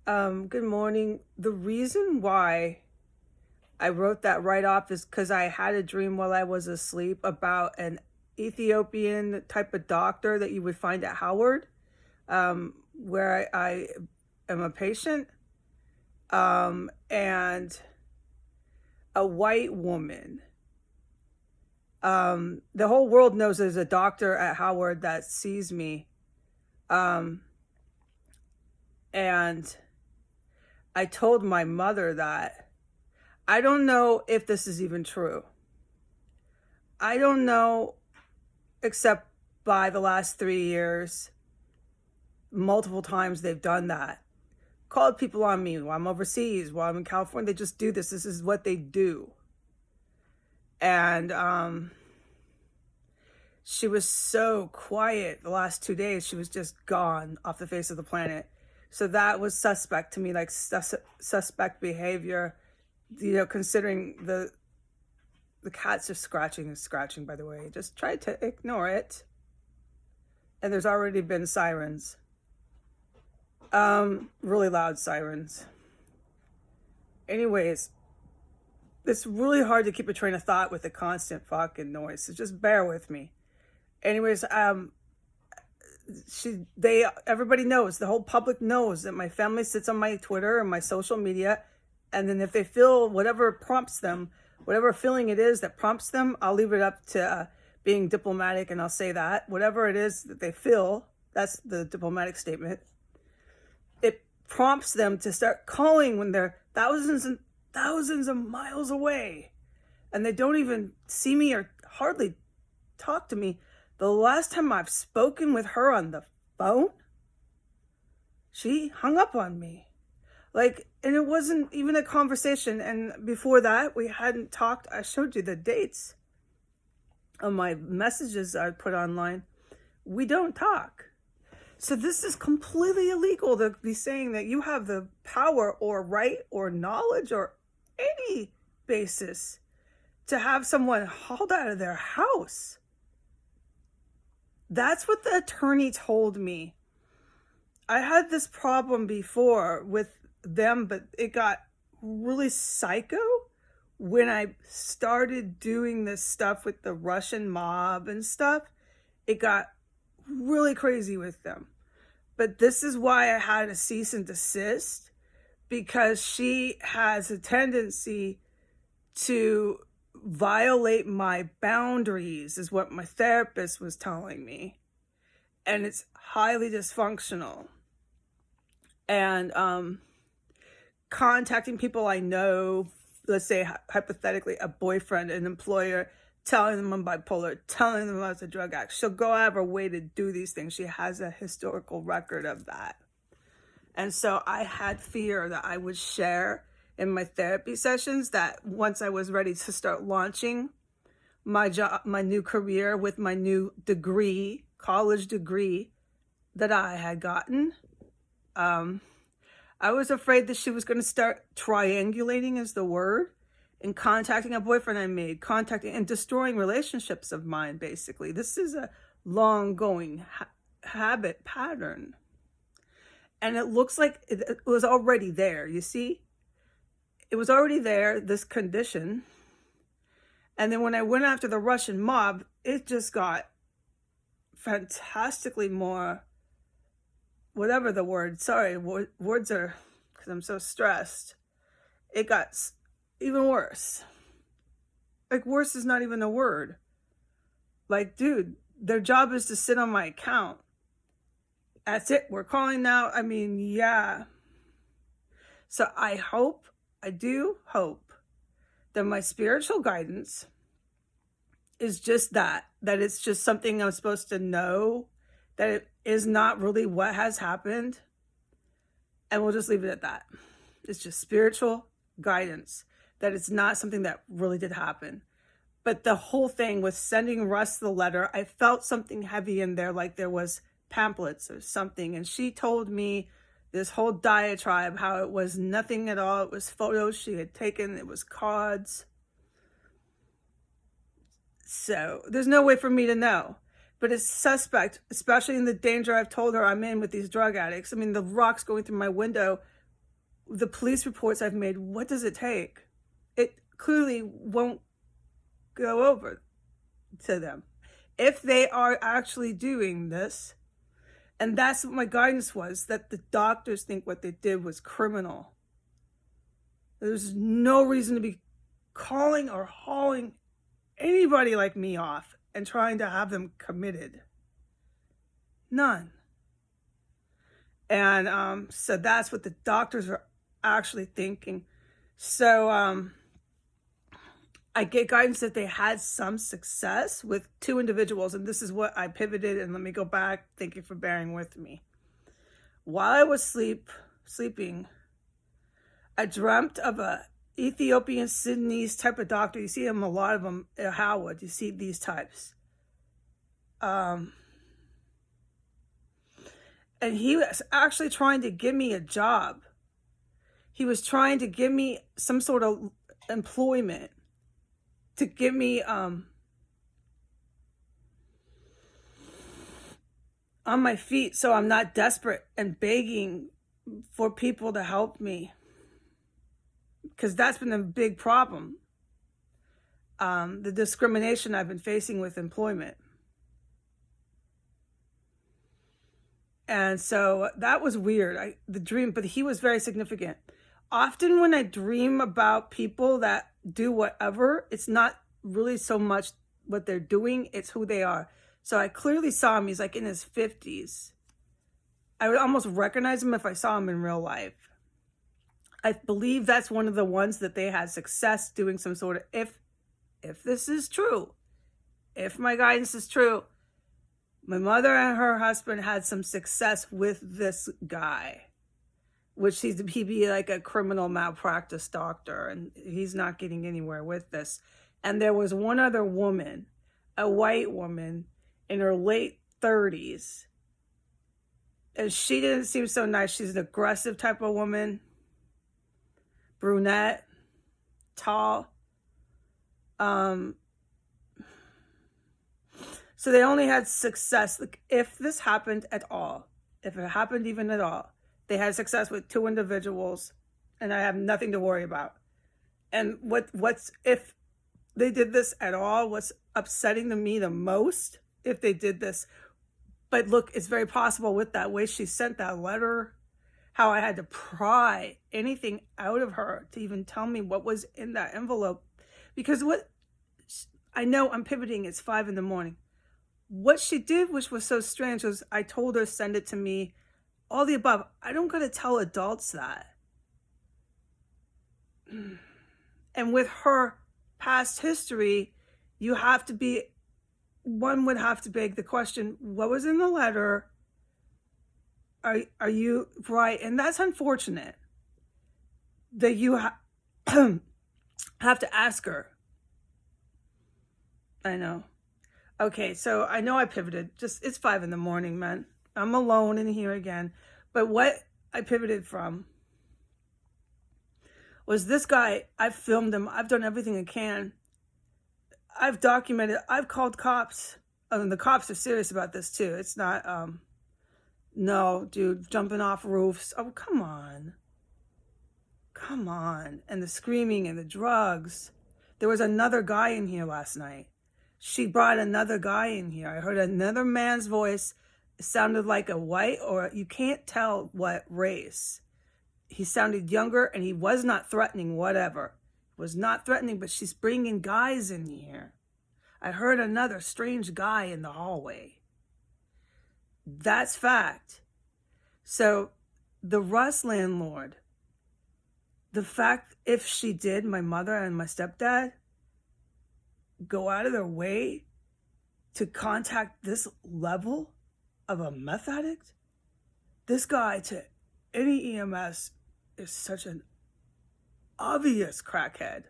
Good morning. The reason why I wrote that right off is because I had a dream while I was asleep about an Ethiopian type of doctor that you would find at Howard, where I am a patient, and a white woman. The whole world knows there's a doctor at Howard that sees me, um, and I told my mother that. I don't know if this is even true. I don't know, except by the last 3 years, multiple times they've done that. Called people on me while I'm overseas, while I'm in California. They just do this. This is what they do. And she was so quiet the last 2 days. She was just gone off the face of the planet. So that was suspect to me, like suspect behavior. Considering the cats are scratching and scratching, by the way. Just try to ignore it. And there's already been sirens. Really loud sirens. Anyways, it's really hard to keep a train of thought with the constant fucking noise. So just bear with me. Anyways, everybody knows, the whole public knows that my family sits on my Twitter and my social media. And then if they feel whatever prompts them, whatever feeling it is that prompts them, I'll leave it up to being diplomatic, and I'll say that. Whatever it is that they feel, that's the diplomatic statement. It prompts them to start calling when they're thousands and thousands of miles away. And they don't even see me or hardly talk to me. The last time I've spoken with her on the phone, she hung up on me. And it wasn't even a conversation. And before that, we hadn't talked. I showed you the dates on my messages I put online. We don't talk. So this is completely illegal to be saying that you have the power or right or knowledge or any basis to have someone hauled out of their house. That's what the attorney told me. I had this problem before with them, but it got really psycho when I started doing this stuff with the Russian mob and stuff. It got really crazy with them. But this is why I had a cease and desist, because she has a tendency to violate my boundaries, is what my therapist was telling me. And it's highly dysfunctional. And contacting people I know, let's say hypothetically a boyfriend, an employer, telling them I'm bipolar, telling them I was a drug addict. She'll go out of her way to do these things. She has a historical record of that. And so I had fear that I would share in my therapy sessions that once I was ready to start launching my job, my new career with my new degree, college degree that I had gotten, I was afraid that she was going to start triangulating, is the word, and contacting a boyfriend I made, contacting and destroying relationships of mine, basically. This is a long-going habit pattern. And it looks like it was already there, you see? It was already there, this condition. And then when I went after the Russian mob, it just got fantastically more, whatever the word, sorry, words are, because I'm so stressed. It got even worse. Like, worse is not even a word. Like, dude, their job is to sit on my account. That's it. We're calling now. I mean, yeah. So I do hope that my spiritual guidance is just that it's just something I'm supposed to know, that it is not really what has happened. And we'll just leave it at that. It's just spiritual guidance, that it's not something that really did happen. But the whole thing with sending Russ the letter, I felt something heavy in there, like there was pamphlets or something. And she told me this whole diatribe, how it was nothing at all. It was photos she had taken. It was cards. So there's no way for me to know. But it's suspect, especially in the danger I've told her I'm in with these drug addicts. I mean, the rocks going through my window the police reports I've made, what does it take? It clearly won't go over to them. If they are actually doing this, and that's what my guidance was, that the doctors think what they did was criminal. There's no reason to be calling or hauling anybody like me off and trying to have them committed. None. And so that's what the doctors are actually thinking. So I get guidance that they had some success with 2 individuals, and this is what I pivoted, and let me go back. Thank you for bearing with me. While I was sleeping, I dreamt of a Ethiopian Sudanese type of doctor. You see them, a lot of them at Howard. You see these types. And he was actually trying to give me a job. He was trying to give me some sort of employment, to give me on my feet, so I'm not desperate and begging for people to help me, because that's been a big problem. The discrimination I've been facing with employment. And so that was weird. The dream, but he was very significant. Often when I dream about people that do whatever, it's not really so much what they're doing, it's who they are. So I clearly saw him. He's like in his 50s. I would almost recognize him if I saw him in real life. I believe that's one of the ones that they had success doing some sort of, if this is true, if my guidance is true, my mother and her husband had some success with this guy, which he'd be like a criminal malpractice doctor, and he's not getting anywhere with this. And there was one other woman, a white woman in her late 30s, and she didn't seem so nice. She's an aggressive type of woman, brunette, tall. So they only had success. Like, if this happened at all, if it happened even at all, they had success with 2 individuals, and I have nothing to worry about. And what's if they did this at all? What's upsetting to me the most, if they did this? But look, it's very possible with that way she sent that letter, how I had to pry anything out of her to even tell me what was in that envelope. Because what I know, I'm pivoting, it's 5 a.m. What she did, which was so strange, was I told her, send it to me, all the above. I don't got to tell adults that. And with her past history, one would have to beg the question, what was in the letter? Are you right? And that's unfortunate that you have to ask her. I know. Okay, so I know I pivoted. It's 5 a.m, man. I'm alone in here again. But what I pivoted from was this guy. I've filmed him. I've done everything I can. I've documented. I've called cops. And the cops are serious about this too. It's not, no, dude, jumping off roofs. Oh, come on. Come on. And the screaming and the drugs. There was another guy in here last night. She brought another guy in here. I heard another man's voice. It sounded like a white, or you can't tell what race. He sounded younger, and he was not threatening, whatever. Was not threatening, but she's bringing guys in here. I heard another strange guy in the hallway. That's fact. So the Russ landlord, the fact, if she did, my mother and my stepdad go out of their way to contact this level of a meth addict, this guy to any EMS is such an obvious crackhead.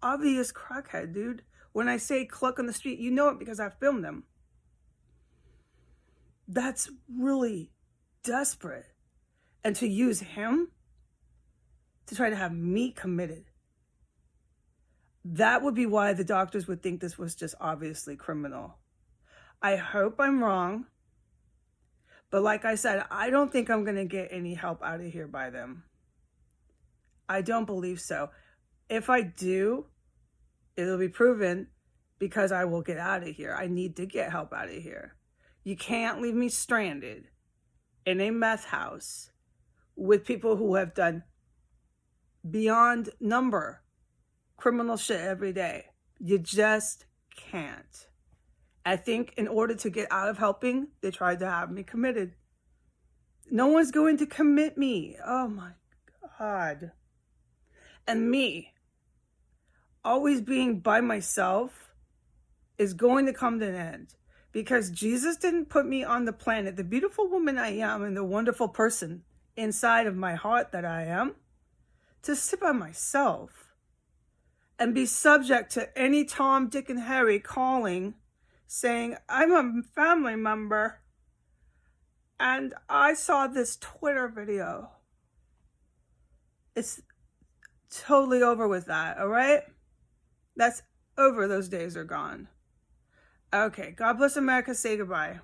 Obvious crackhead, dude. When I say cluck on the street, you know it because I filmed them. That's really desperate. And to use him to try to have me committed, that would be why the doctors would think this was just obviously criminal. I hope I'm wrong. But like I said, I don't think I'm going to get any help out of here by them. I don't believe so. If I do, it'll be proven because I will get out of here. I need to get help out of here. You can't leave me stranded in a meth house with people who have done beyond number criminal shit every day. You just can't. I think in order to get out of helping, they tried to have me committed. No one's going to commit me. Oh my God. And me, always being by myself, is going to come to an end. Because Jesus didn't put me on the planet, the beautiful woman I am and the wonderful person inside of my heart that I am, to sit by myself and be subject to any Tom, Dick, and Harry calling, saying, I'm a family member and I saw this Twitter video. It's totally over with that, all right? That's over. Those days are gone. Okay, God bless America. Say goodbye.